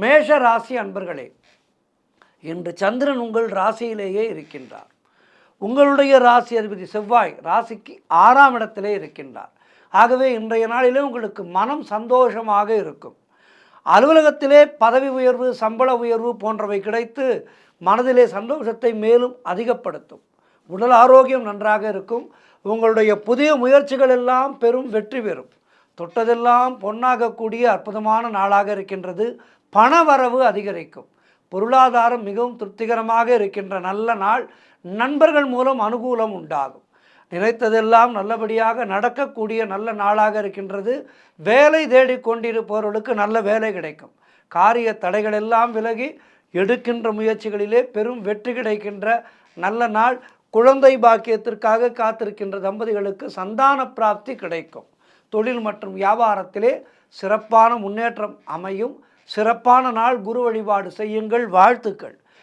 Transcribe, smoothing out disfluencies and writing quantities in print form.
மேஷ ராசி அன்பர்களே, இன்று சந்திரன் உங்கள் ராசியிலேயே இருக்கின்றார். உங்களுடைய ராசி அதிபதி செவ்வாய் ராசிக்கு 6ஆம் இடத்திலே இருக்கின்றார். ஆகவே இன்றைய நாளிலே உங்களுக்கு மனம் சந்தோஷமாக இருக்கும். அலுவலகத்திலே பதவி உயர்வு, சம்பள உயர்வு போன்றவை கிடைத்து மனதிலே சந்தோஷத்தை மேலும் அதிகப்படுத்தும். உடல் ஆரோக்கியம் நன்றாக இருக்கும். உங்களுடைய புதிய முயற்சிகள் எல்லாம் பெரும் வெற்றி பெறும். தொட்டதெல்லாம் பொன்னாகக்கூடிய அற்புதமான நாளாக இருக்கின்றது. பணவரவு அதிகரிக்கும். பொருளாதாரம் மிகவும் திருப்திகரமாக இருக்கின்ற நல்ல நாள். நண்பர்கள் மூலம் அனுகூலம் உண்டாகும். நினைத்ததெல்லாம் நல்லபடியாக நடக்கக்கூடிய நல்ல நாளாக இருக்கின்றது. வேலை தேடிக்கொண்டிருப்பவர்களுக்கு நல்ல வேலை கிடைக்கும். காரிய தடைகள் எல்லாம் விலகி எடுக்கின்ற முயற்சிகளிலே பெரும் வெற்றி கிடைக்கின்ற நல்ல நாள். குழந்தை பாக்கியத்திற்காக காத்திருக்கின்ற தம்பதிகளுக்கு சந்தான பிராப்தி கிடைக்கும். தொழில் மற்றும் வியாபாரத்திலே சிறப்பான முன்னேற்றம் அமையும். சிறப்பான நாள். குரு வழிபாடு செய்யுங்கள். வாழ்த்துக்கள்.